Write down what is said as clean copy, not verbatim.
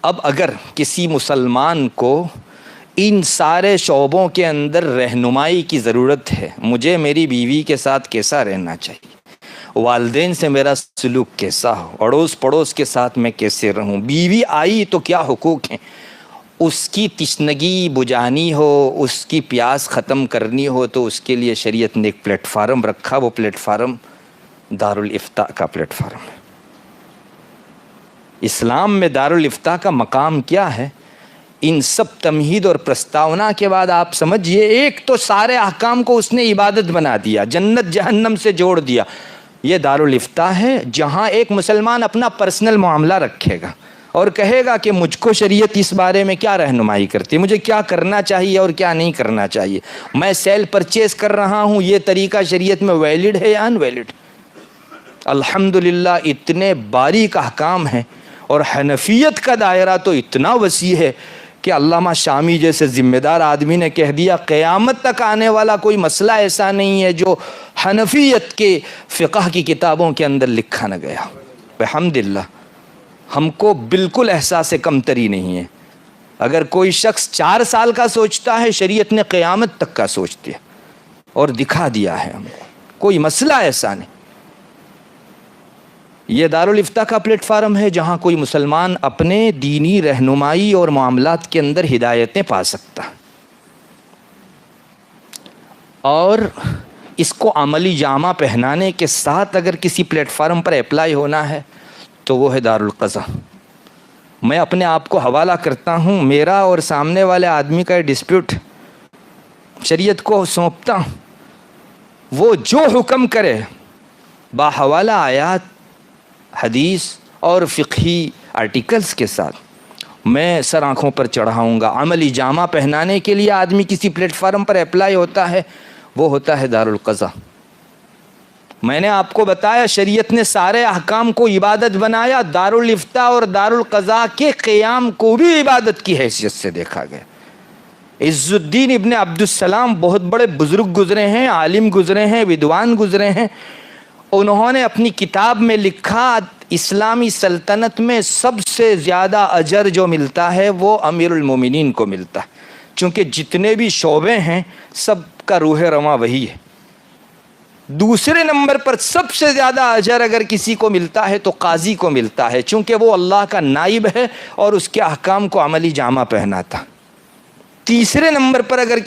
اب اگر کسی مسلمان کو ان سارے شعبوں کے اندر رہنمائی کی ضرورت ہے، مجھے میری بیوی کے ساتھ کیسا رہنا چاہیے، والدین سے میرا سلوک کیسا ہو، اڑوس پڑوس کے ساتھ میں کیسے رہوں، بیوی آئی تو کیا حقوق ہیں، اس کی تشنگی بجھانی ہو، اس کی پیاس ختم کرنی ہو تو اس کے لیے شریعت نے ایک پلیٹ فارم رکھا، وہ پلیٹ فارم دارالافتاء کا پلیٹ فارم ہے۔ اسلام میں دارالافتاء کا مقام کیا ہے؟ ان سب تمہید اور پرستاونا کے بعد آپ سمجھئے، ایک تو سارے احکام کو اس نے عبادت بنا دیا، جنت جہنم سے جوڑ دیا۔ یہ دارالافتاء ہے جہاں ایک مسلمان اپنا پرسنل معاملہ رکھے گا اور کہے گا کہ مجھ کو شریعت اس بارے میں کیا رہنمائی کرتی ہے، مجھے کیا کرنا چاہیے اور کیا نہیں کرنا چاہیے، میں سیل پرچیز کر رہا ہوں، یہ طریقہ شریعت میں ویلڈ ہے یا ان ویلڈ۔ الحمدللہ اتنے باریک احکام ہیں، اور حنفیت کا دائرہ تو اتنا وسیع ہے کہ علامہ شامی جیسے ذمہ دار آدمی نے کہہ دیا قیامت تک آنے والا کوئی مسئلہ ایسا نہیں ہے جو حنفیت کے فقہ کی کتابوں کے اندر لکھا نہ گیا۔ الحمدللہ ہم کو بالکل احساس کمتری نہیں ہے۔ اگر کوئی شخص 4 سال کا سوچتا ہے، شریعت نے قیامت تک کا سوچ دیا اور دکھا دیا ہے ہم کو، کوئی مسئلہ ایسا نہیں۔ یہ دارالافتاء کا پلیٹ فارم ہے جہاں کوئی مسلمان اپنے دینی رہنمائی اور معاملات کے اندر ہدایتیں پا سکتا، اور اس کو عملی جامہ پہنانے کے ساتھ اگر کسی پلیٹ فارم پر اپلائی ہونا ہے تو وہ ہے دارالقضا۔ میں اپنے آپ کو حوالہ کرتا ہوں، میرا اور سامنے والے آدمی کا ڈسپیوٹ شریعت کو سونپتا ہوں، وہ جو حکم کرے باحوالہ آیات، حدیث اور فقہی آرٹیکلز کے ساتھ میں سر آنکھوں پر چڑھاؤں گا۔ عملی جامہ پہنانے کے لیے آدمی کسی پلیٹ فارم پر اپلائی ہوتا ہے، وہ ہوتا ہے دارالقضا۔ میں نے آپ کو بتایا شریعت نے سارے احکام کو عبادت بنایا، دارالافتاء اور دارالقضا کے قیام کو بھی عبادت کی حیثیت سے دیکھا گیا۔ عز الدین ابن عبدالسلام بہت بڑے بزرگ گزرے ہیں، عالم گزرے ہیں، ودوان گزرے ہیں۔ انہوں نے اپنی کتاب میں لکھا اسلامی سلطنت میں سب سے زیادہ اجر جو ملتا ہے وہ امیر المومنین کو ملتا ہے، چونکہ جتنے بھی شعبے ہیں سب کا روح رواں وہی ہے۔ دوسرے نمبر پر سب سے زیادہ اجر اگر کسی کو ملتا ہے تو قاضی کو ملتا ہے، چونکہ وہ اللہ کا نائب ہے اور اس کے احکام کو عملی جامہ پہناتا۔ تیسرے نمبر پر اگر